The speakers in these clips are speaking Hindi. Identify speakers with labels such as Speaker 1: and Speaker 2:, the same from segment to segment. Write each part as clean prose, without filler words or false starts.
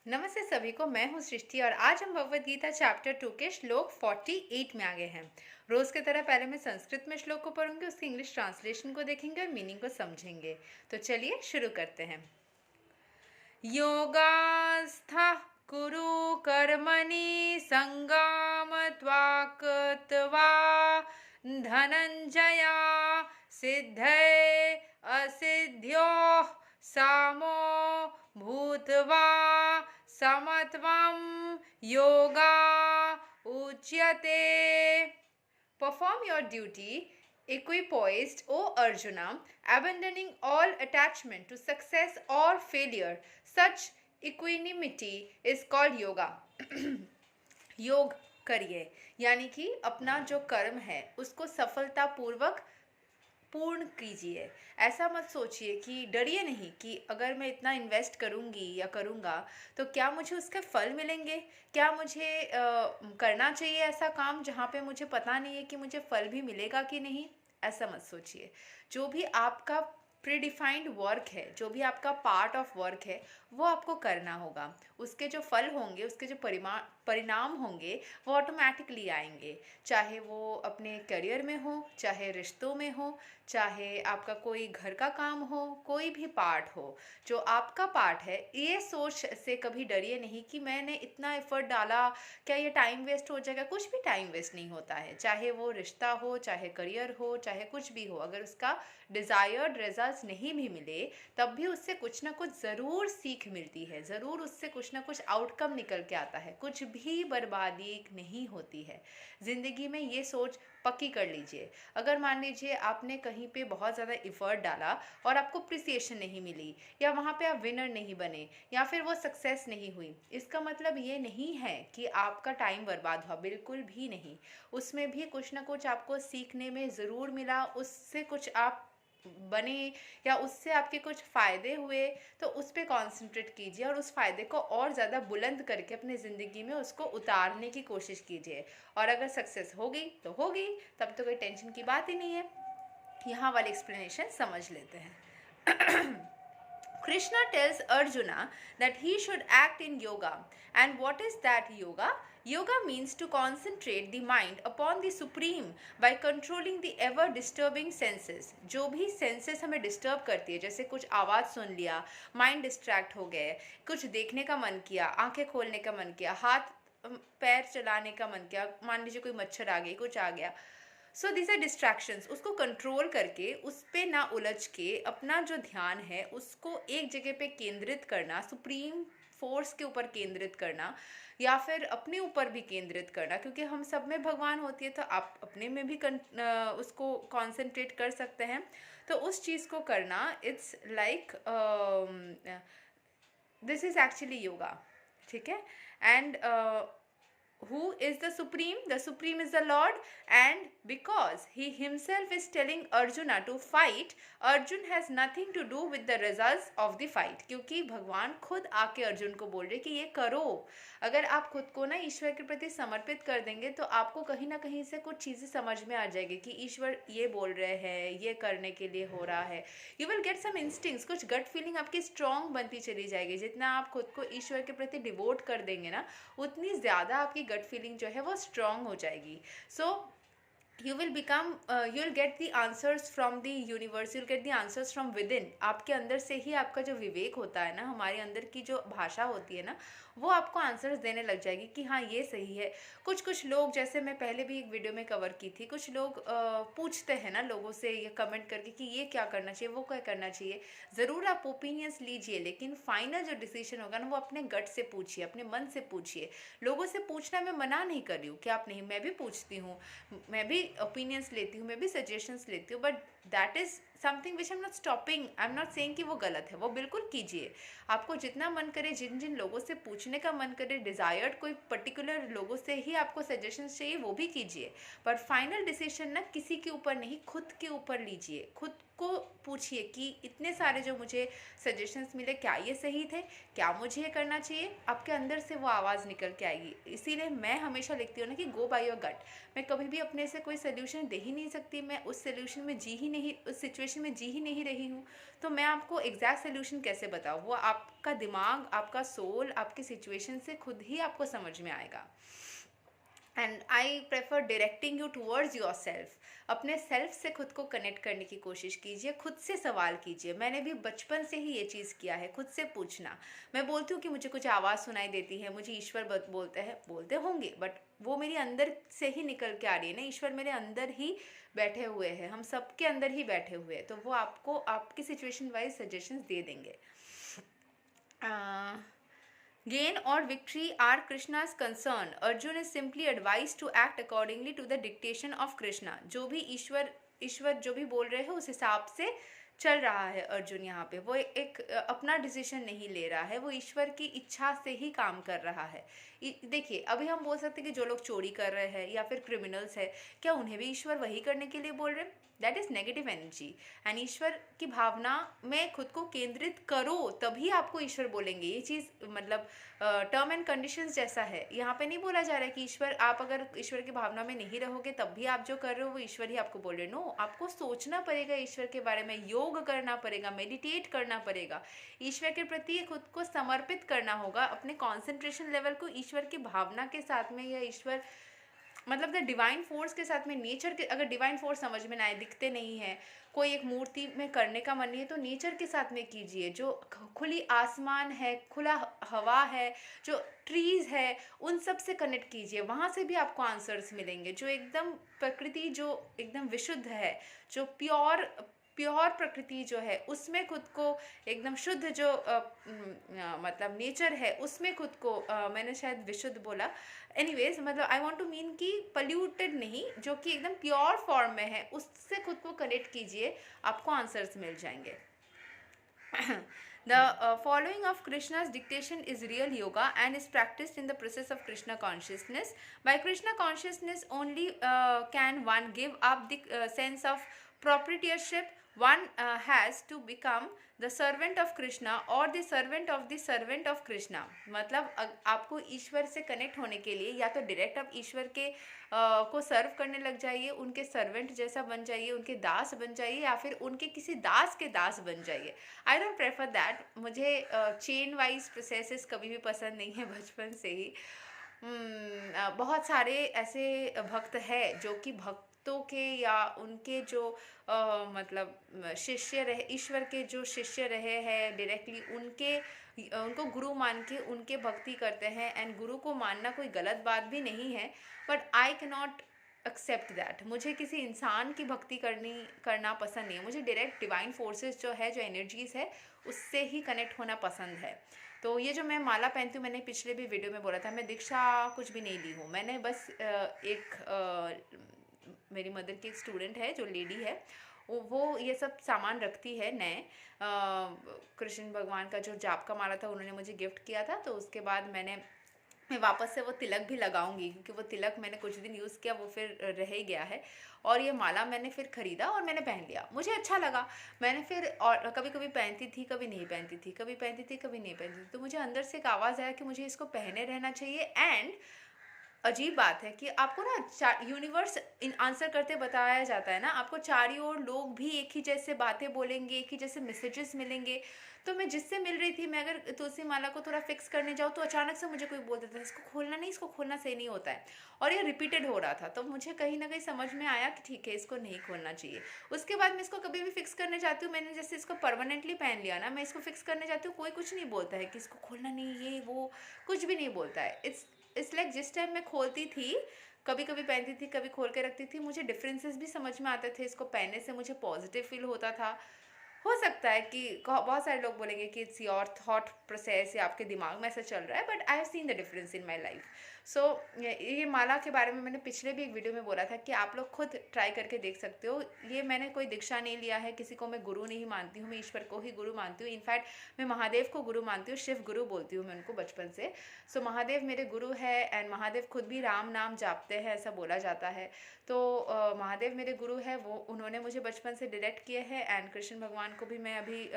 Speaker 1: नमस्ते सभी को। मैं हूं सृष्टि और आज हम भगवद गीता चैप्टर 2 के श्लोक 48 में आ गए हैं। रोज की तरह पहले मैं संस्कृत में श्लोक को पढ़ूंगी, उसकी इंग्लिश ट्रांसलेशन को देखेंगे और मीनिंग को समझेंगे। तो चलिए शुरू करते हैं। योगास्थः कुरु कर्मणि संगम त्वा धनंजया सिद्धये असिद्ध्योः सामो भूत्वा समत्वं योगा उच्यते। Perform your duty equipoised, O Arjuna, abandoning all attachment to success or failure. Such equanimity is called yoga. योग करिए, यानी कि अपना जो कर्म है उसको सफलतापूर्वक पूर्ण कीजिए। ऐसा मत सोचिए कि डरिए नहीं कि अगर मैं इतना इन्वेस्ट करूँगी या करूँगा तो क्या मुझे उसके फल मिलेंगे, क्या मुझे करना चाहिए ऐसा काम जहाँ पे मुझे पता नहीं है कि मुझे फल भी मिलेगा कि नहीं। ऐसा मत सोचिए। जो भी आपका प्रीडिफाइंड वर्क है, जो भी आपका पार्ट ऑफ वर्क है, वो आपको करना होगा। उसके जो फल होंगे, उसके जो परिणाम होंगे, वो ऑटोमेटिकली आएंगे। चाहे वो अपने करियर में हो, चाहे रिश्तों में हो, चाहे आपका कोई घर का काम हो, कोई भी पार्ट हो, जो आपका पार्ट है, ये सोच से कभी डरिए नहीं कि मैंने इतना एफर्ट डाला, क्या ये टाइम वेस्ट हो जाएगा। कुछ भी टाइम वेस्ट नहीं होता है। चाहे वो रिश्ता हो, चाहे करियर हो, चाहे कुछ भी हो, अगर उसका डिज़ायर्ड रिजल्ट्स नहीं भी मिले तब भी उससे कुछ ना कुछ ज़रूर सीख मिलती है, ज़रूर उससे कुछ ना कुछ आउटकम निकल के आता है। कुछ भी बर्बादी नहीं होती है ज़िंदगी में, ये सोच पक्की कर लीजिए। अगर मान लीजिए आपने कहीं पे बहुत ज़्यादा एफर्ट डाला और आपको अप्रिसिएशन नहीं मिली, या वहाँ पे आप विनर नहीं बने, या फिर वो सक्सेस नहीं हुई, इसका मतलब ये नहीं है कि आपका टाइम बर्बाद हुआ, बिल्कुल भी नहीं। उसमें भी कुछ ना कुछ आपको सीखने में ज़रूर मिला, उससे कुछ आप बने या उससे आपके कुछ फ़ायदे हुए, तो उस पर कॉन्सेंट्रेट कीजिए और उस फ़ायदे को और ज़्यादा बुलंद करके अपनी ज़िंदगी में उसको उतारने की कोशिश कीजिए। और अगर सक्सेस हो गई तो हो गई, तब तो कोई टेंशन की बात ही नहीं है। यहाँ वाली एक्सप्लेनेशन समझ लेते हैं। Krishna tells Arjuna that he should act in yoga. And what is that yoga? Yoga means to concentrate the mind upon the supreme by controlling the ever disturbing senses. जो भी senses हमें disturb करती है, जैसे कुछ आवाज़ सुन लिया, mind distract हो गए, कुछ देखने का मन किया, आंखें खोलने का मन किया, हाथ पैर चलाने का मन किया, मान लीजिए कोई मच्छर आ गई, कुछ आ गया। So this are distractions. उसको कंट्रोल करके, उस पे ना उलझ के, अपना जो ध्यान है उसको एक जगह पे केंद्रित करना, सुप्रीम फोर्स के ऊपर केंद्रित करना, या फिर अपने ऊपर भी केंद्रित करना, क्योंकि हम सब में भगवान होती है, तो आप अपने में भी उसको कॉन्सेंट्रेट कर सकते हैं। तो उस चीज़ को करना, it's like this is actually yoga. ठीक है। And who is the supreme? The supreme is the Lord, and because he himself is telling Arjuna to fight, Arjun has nothing to do with the results of the fight. क्योंकि भगवान खुद आके अर्जुन को बोल रहे कि ये करो। अगर आप खुद को ना ईश्वर के प्रति समर्पित कर देंगे तो आपको कहीं ना कहीं से कुछ चीज़ें समझ में आ जाएगी कि ईश्वर ये बोल रहे हैं, ये करने के लिए हो रहा है। You will get some instincts, कुछ गट फीलिंग आपकी स्ट्रॉन्ग बनती चली जाएगी। जितना आप खुद को ईश्वर के प्रति डिवोट कर देंगे ना, उतनी ज़्यादा आपकी गट फीलिंग जो है वो स्ट्रॉन्ग हो जाएगी। सो you will become you'll get the answers from the universe, you'll get the answers from within. आपके अंदर से ही आपका जो विवेक होता है ना, हमारे अंदर की जो भाषा होती है ना, वो आपको आंसर्स देने लग जाएगी कि हाँ ये सही है। कुछ लोग, जैसे मैं पहले भी एक वीडियो में कवर की थी, कुछ लोग पूछते हैं ना लोगों से ये कमेंट करके कि ये क्या करना चाहिए, वो क्या करना चाहिए। ज़रूर आप ओपिनियंस लीजिए, लेकिन फाइनल जो डिसीजन होगा ना वो अपने गट से पूछिए, अपने मन से पूछिए। लोगों से पूछना मैं मना नहीं कर रही हूँ कि आप नहीं, मैं भी पूछती हूँ, मैं भी ओपिनियंस लेती हूँ, मैं भी सजेशंस लेती हूँ, but that is something which I am not stopping. I am not saying कि वो गलत है, वो बिल्कुल कीजिए। आपको जितना मन करे, जिन जिन लोगों से पूछने का मन करे, डिज़ायर्ड कोई पर्टिकुलर लोगों से ही आपको सजेशंस चाहिए, वो भी कीजिए। पर फाइनल डिसीजन ना किसी के ऊपर नहीं, खुद के ऊपर लीजिए। खुद को पूछिए कि इतने सारे जो मुझे सजेशंस मिले, क्या ये सही थे, क्या मुझे ये करना चाहिए। आपके अंदर से वो आवाज़ निकल के आएगी। इसीलिए मैं हमेशा लिखती हूँ ना कि गो बाय योर गट। मैं कभी भी अपने से कोई सोल्यूशन दे ही नहीं सकती, मैं उस सोल्यूशन में जी ही नहीं, उस सिचुएशन सिचुएशन में जी ही नहीं रही हूँ, तो मैं आपको एग्जैक्ट सोल्यूशन कैसे बताऊँ? वो आपका दिमाग, आपका सोल, आपकी सिचुएशन से खुद ही आपको समझ में आएगा। And I prefer directing you towards your self. अपने सेल्फ से खुद को कनेक्ट करने की कोशिश कीजिए, खुद से सवाल कीजिए। मैंने भी बचपन से ही ये चीज़ किया है, खुद से पूछना। मैं बोलती हूँ कि मुझे कुछ आवाज़ सुनाई देती है, मुझे ईश्वर बोलते होंगे, बट वो मेरी अंदर से ही निकल के आ रही है ना। ईश्वर मेरे अंदर ही बैठे हुए हैं, हम सबके अंदर ही बैठे हुए हैं, तो वो आपको आपकी सिचुएशन वाइज सजेशंस दे देंगे। Gain or victory are Krishna's concern. Arjun is simply advised to act accordingly to the dictation of Krishna. जो भी ईश्वर जो भी बोल रहे हैं उस हिसाब से चल रहा है अर्जुन यहाँ पे। वो एक अपना डिसीजन नहीं ले रहा है, वो ईश्वर की इच्छा से ही काम कर रहा है। देखिए, अभी हम बोल सकते हैं कि जो लोग चोरी कर रहे हैं या फिर क्रिमिनल्स है, क्या उन्हें भी ईश्वर वही करने के लिए बोल रहे हैं? That is negative energy. And ईश्वर की भावना में खुद को केंद्रित करो, तभी आपको ईश्वर बोलेंगे। ये चीज़ मतलब टर्म एंड कंडीशंस जैसा है। यहाँ पे नहीं बोला जा रहा है कि ईश्वर, आप अगर ईश्वर की भावना में नहीं रहोगे तब भी आप जो कर रहे हो वो ईश्वर ही आपको बोल रहे हो। नो, आपको सोचना पड़ेगा ईश्वर के बारे में, योग करना पड़ेगा, मेडिटेट करना पड़ेगा, ईश्वर के प्रति खुद को समर्पित करना होगा, अपने कॉन्सेंट्रेशन लेवल को ईश्वर की भावना के साथ में, या ईश्वर मतलब द डिवाइन फोर्स के साथ में, नेचर के, अगर डिवाइन फोर्स समझ में ना आए, दिखते नहीं है, कोई एक मूर्ति में करने का मन नहीं है, तो नेचर के साथ में कीजिए। जो खुली आसमान है, खुला हवा है, जो ट्रीज है, उन सब से कनेक्ट कीजिए, वहाँ से भी आपको आंसर्स मिलेंगे। जो एकदम प्रकृति, जो एकदम विशुद्ध है, जो प्योर प्रकृति जो है, उसमें खुद को एकदम शुद्ध, जो मतलब नेचर है, उसमें खुद को मैंने शायद विशुद्ध बोला, एनीवेज, मतलब आई वांट टू मीन कि पल्यूटेड नहीं, जो कि एकदम प्योर फॉर्म में है, उससे खुद को कनेक्ट कीजिए, आपको आंसर्स मिल जाएंगे। The following of Krishna's dictation is real yoga and is practiced in the process of Krishna consciousness. By Krishna consciousness only can one give up the sense of proprietorship. One has to become the servant of Krishna or the servant of Krishna. मतलब आपको ईश्वर से कनेक्ट होने के लिए या तो डायरेक्ट आप ईश्वर के को सर्व करने लग जाइए, उनके सर्वेंट जैसा बन जाइए, उनके दास बन जाइए, या फिर उनके किसी दास के दास बन जाइए। I don't prefer that. मुझे चेन वाइज प्रोसेसेस कभी भी पसंद नहीं है, बचपन से ही। बहुत सारे ऐसे भक्त है जो कि भक्तों के या उनके जो मतलब शिष्य रहे, ईश्वर के जो शिष्य रहे हैं डायरेक्टली, उनको गुरु मान के उनके भक्ति करते हैं। एंड गुरु को मानना कोई गलत बात भी नहीं है, but I can not accept that. मुझे किसी इंसान की भक्ति करना पसंद नहीं है। मुझे डायरेक्ट डिवाइन फोर्सेस जो है, जो एनर्जीज है, उससे ही कनेक्ट होना पसंद है। तो ये जो मैं माला पहनती हूँ, मैंने पिछले भी वीडियो में बोला था, मैं दीक्षा कुछ भी नहीं ली हूँ। मैंने बस मेरी मदर की एक स्टूडेंट है जो लेडी है, वो ये सब सामान रखती है नए। कृष्ण भगवान का जो जाप का माला था उन्होंने मुझे गिफ्ट किया था, तो उसके बाद मैं वापस से वो तिलक भी लगाऊंगी, क्योंकि वो तिलक मैंने कुछ दिन यूज़ किया, वो फिर रह ही गया है। और ये माला मैंने फिर ख़रीदा और मैंने पहन लिया, मुझे अच्छा लगा। मैंने फिर और कभी कभी पहनती थी, कभी नहीं पहनती थी, कभी पहनती थी, कभी नहीं पहनती थी, तो मुझे अंदर से एक आवाज़ आया कि मुझे इसको पहने रहना चाहिए। एंड अजीब बात है कि आपको ना यूनिवर्स इन आंसर करते बताया जाता है ना, आपको चारों ओर लोग भी एक ही जैसे बातें बोलेंगे, एक ही जैसे मैसेजेस मिलेंगे। तो मैं जिससे मिल रही थी, मैं अगर तुलसी माला को थोड़ा फिक्स करने जाऊँ तो अचानक से मुझे कोई बोल देता है इसको खोलना नहीं, इसको खोलना सही नहीं होता है, और ये रिपीटेड हो रहा था। तो मुझे कहीं ना कहीं समझ में आया कि ठीक है, इसको नहीं खोलना चाहिए। उसके बाद मैं इसको कभी भी फिक्स करने जाती हूँ, मैंने जैसे इसको परमानेंटली पहन लिया ना, मैं इसको फिक्स करने जाती हूँ, कोई कुछ नहीं बोलता है कि इसको खोलना नहीं, ये वो कुछ भी नहीं बोलता है। इट्स लाइक जिस टाइम मैं खोलती थी, कभी कभी पहनती थी, कभी खोल के रखती थी, मुझे डिफरेंसेस भी समझ में आते थे। इसको पहनने से मुझे पॉजिटिव फील होता था। हो सकता है कि बहुत सारे लोग बोलेंगे कि इट्स योर थॉट प्रोसेस या आपके दिमाग में ऐसा चल रहा है, but I have seen the difference in my life. So ये माला के बारे में मैंने पिछले भी एक वीडियो में बोला था कि आप लोग खुद ट्राई करके देख सकते हो। ये मैंने कोई दीक्षा नहीं लिया है, किसी को मैं गुरु नहीं मानती हूँ, मैं ईश्वर को ही गुरु मानती हूँ। इनफैक्ट मैं महादेव को गुरु मानती हूँ, शिव गुरु बोलती हूँ मैं उनको बचपन से। सो महादेव मेरे गुरु है, एंड महादेव खुद भी राम नाम जापते हैं, ऐसा बोला जाता है। तो महादेव मेरे गुरु है, वो उन्होंने मुझे बचपन से डायरेक्ट किए हैं। एंड कृष्ण भगवान को भी मैं अभी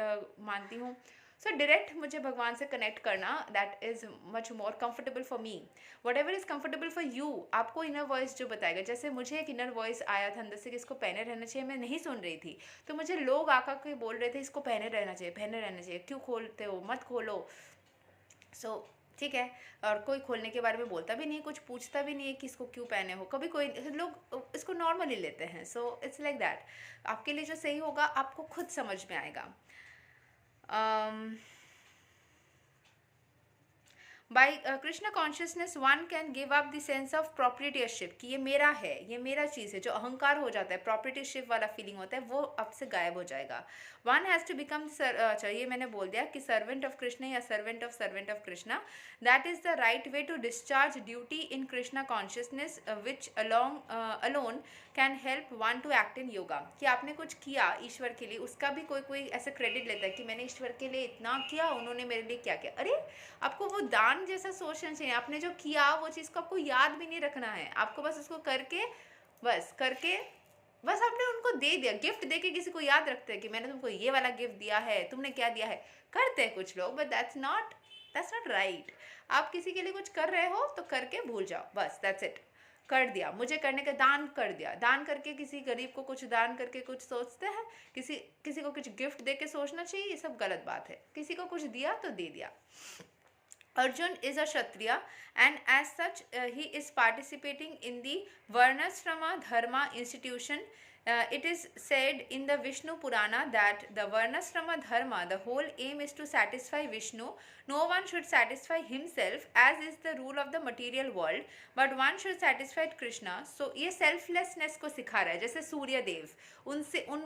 Speaker 1: मानती हूँ। सो डायरेक्ट मुझे भगवान से कनेक्ट करना, that is much more comfortable for me. What ever is comfortable for you, आपको इनर वॉइस जो बताएगा। जैसे मुझे एक इनर वॉइस आया था अंदर से कि इसको पहने रहना चाहिए, मैं नहीं सुन रही थी, तो मुझे लोग आकर के बोल रहे थे इसको पहने रहना चाहिए, पहने रहना चाहिए, क्यों खोलते हो, मत खोलो। सो ठीक है, और कोई खोलने के बारे में बोलता भी नहीं, कुछ पूछता भी नहीं है कि इसको क्यों पहने हो, कभी कोई लोग इसको नॉर्मली लेते हैं। सो इट्स लाइक दैट, आपके लिए जो सही होगा आपको खुद समझ में आएगा। By Krishna consciousness one can give up the sense of प्रॉपर्टीशिप, कि ये मेरा है, ये मेरा चीज़ है। जो अहंकार हो जाता है, प्रॉपर्टीशिप वाला फीलिंग होता है, वो अब से गायब हो जाएगा। वन हैज़ टू बिकम, अच्छा ये मैंने बोल दिया कि सर्वेंट ऑफ कृष्ण या servant of Krishna, that is the right way to discharge duty in Krishna consciousness which alone can help one to act in yoga. कि आपने कुछ किया ईश्वर के लिए, उसका भी कोई ऐसा क्रेडिट लेता है कि मैंने ईश्वर के लिए इतना किया, उन्होंने मेरे लिए क्या किया। अरे आपको वो दान जैसा सोचना चाहिए। आपने जो किया वो चीज़ को आपको याद भी नहीं रखना है, आपको बस उसको करके बस आपने उनको दे दिया। गिफ्ट दे के किसी को याद रखते हैं कि मैंने तुमको ये वाला गिफ्ट दिया है, तुमने क्या दिया है, करते हैं कुछ लोग, बट दैट्स नॉट राइट। आप किसी के लिए कुछ कर रहे हो तो करके भूल जाओ, बस दैट्स इट। कर दिया, मुझे करने का दान कर दिया, दान करके किसी गरीब को कुछ दान करके कुछ सोचते हैं, किसी को कुछ गिफ्ट दे के सोचना चाहिए, ये सब गलत बात है। किसी को कुछ दिया तो दे दिया। Arjun is a Kshatriya, and as such he is participating in the Varnashrama Dharma institution. It is said in the Vishnu Purana that the Varnashrama Dharma, the whole aim is to satisfy Vishnu. No one should satisfy himself, as is the rule of the material world, but one should satisfy Krishna. So ये selflessness को सिखा रहा है। जैसे सूर्य देव,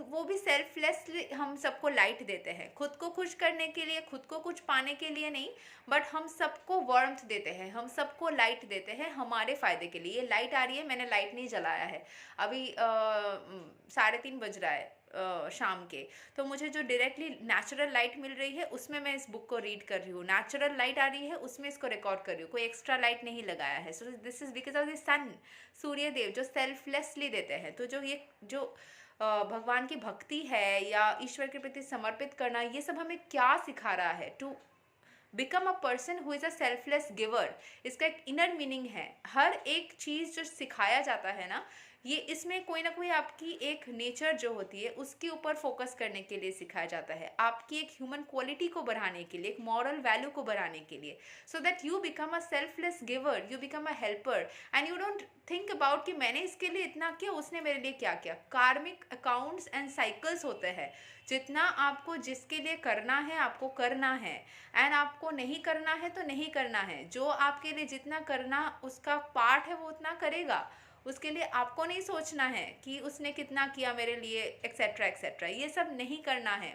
Speaker 1: वो भी सेल्फलेसली हम सबको लाइट देते हैं, खुद को खुश करने के लिए, खुद को कुछ पाने के लिए नहीं, बट हम सबको वार्मथ देते हैं, हम सबको लाइट देते हैं हमारे फ़ायदे के लिए। लाइट आ रही है, मैंने लाइट नहीं जलाया है, अभी 3:30 बज रहा है शाम के, तो मुझे जो डायरेक्टली नेचुरल लाइट मिल रही है उसमें मैं इस बुक को रीड कर रही हूँ। नेचुरल लाइट आ रही है उसमें इसको रिकॉर्ड कर रही हूँ, कोई एक्स्ट्रा लाइट नहीं लगाया है। So this is because of the sun, Surya Dev जो सेल्फलेसली देते हैं। तो जो भगवान की भक्ति है या ईश्वर के प्रति समर्पित करना, ये सब हमें क्या सिखा रहा है? To become a person who is a selfless giver. इसका एक इनर मीनिंग है। हर एक चीज़ जो सिखाया जाता है ना, ये इसमें कोई ना कोई आपकी एक नेचर जो होती है उसके ऊपर फोकस करने के लिए सिखाया जाता है, आपकी एक ह्यूमन क्वालिटी को बढ़ाने के लिए, एक मॉरल वैल्यू को बढ़ाने के लिए, सो that you become a selfless giver, you become a helper, and you don't think about कि मैंने इसके लिए इतना किया, उसने मेरे लिए क्या किया। कार्मिक अकाउंट्स एंड साइकिल्स होते हैं। जितना आपको जिसके लिए करना है आपको करना है, एंड आपको नहीं करना है तो नहीं करना है। जो आपके लिए जितना करना उसका पार्ट है वो उतना करेगा, उसके लिए आपको नहीं सोचना है कि उसने कितना किया मेरे लिए, एक्सेट्रा एक्सेट्रा, ये सब नहीं करना है।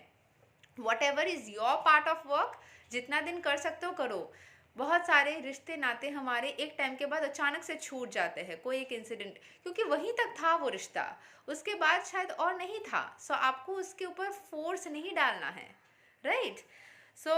Speaker 1: What ever is your part of work, जितना दिन कर सकते हो करो। बहुत सारे रिश्ते नाते हमारे एक टाइम के बाद अचानक से छूट जाते हैं, कोई एक इंसिडेंट, क्योंकि वहीं तक था वो रिश्ता, उसके बाद शायद और नहीं था। सो आपको उसके ऊपर फोर्स नहीं डालना है, राइट। सो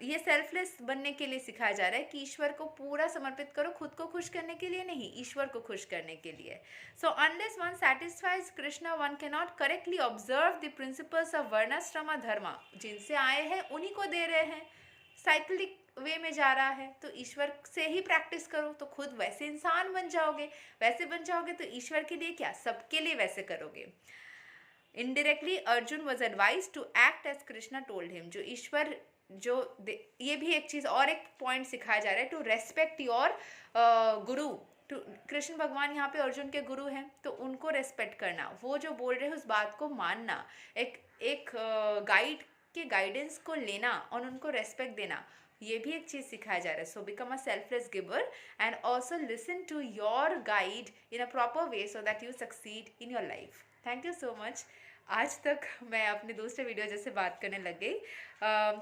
Speaker 1: ये सेल्फलेस बनने के लिए सिखाया जा रहा है कि ईश्वर को पूरा समर्पित करो, खुद को खुश करने के लिए नहीं, ईश्वर को खुश करने के लिए। So unless one satisfies Krishna one can not correctly observe the principles of varnashrama dharma. जिनसे आए हैं उन्हीं को दे रहे हैं, साइक्लिक वे में जा रहा है, तो ईश्वर से ही प्रैक्टिस करो तो खुद वैसे इंसान बन जाओगे। वैसे बन जाओगे तो ईश्वर के लिए क्या, सबके लिए वैसे करोगे। Indirectly, Arjun was advised to act as Krishna told him. जो ईश्वर ये भी एक चीज़ और एक पॉइंट सिखाया जा रहा है, टू रेस्पेक्ट योर गुरु। कृष्ण भगवान यहाँ पे अर्जुन के गुरु हैं, तो उनको रेस्पेक्ट करना, वो जो बोल रहे हैं उस बात को मानना, एक गाइड के गाइडेंस को लेना और उनको रेस्पेक्ट देना, ये भी एक चीज़ सिखाया जा रहा है। So become a selfless giver and also listen to your guide in a proper way so that you succeed in your life. Thank you so much. आज तक मैं अपने दूसरे वीडियो जैसे बात करने लग गई,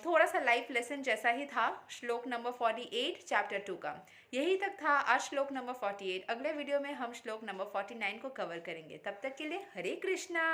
Speaker 1: थोड़ा सा लाइफ लेसन जैसा ही था। श्लोक नंबर 48 चैप्टर 2 का यही तक था। आज श्लोक नंबर 48, अगले वीडियो में हम श्लोक नंबर 49 को कवर करेंगे। तब तक के लिए हरे कृष्णा।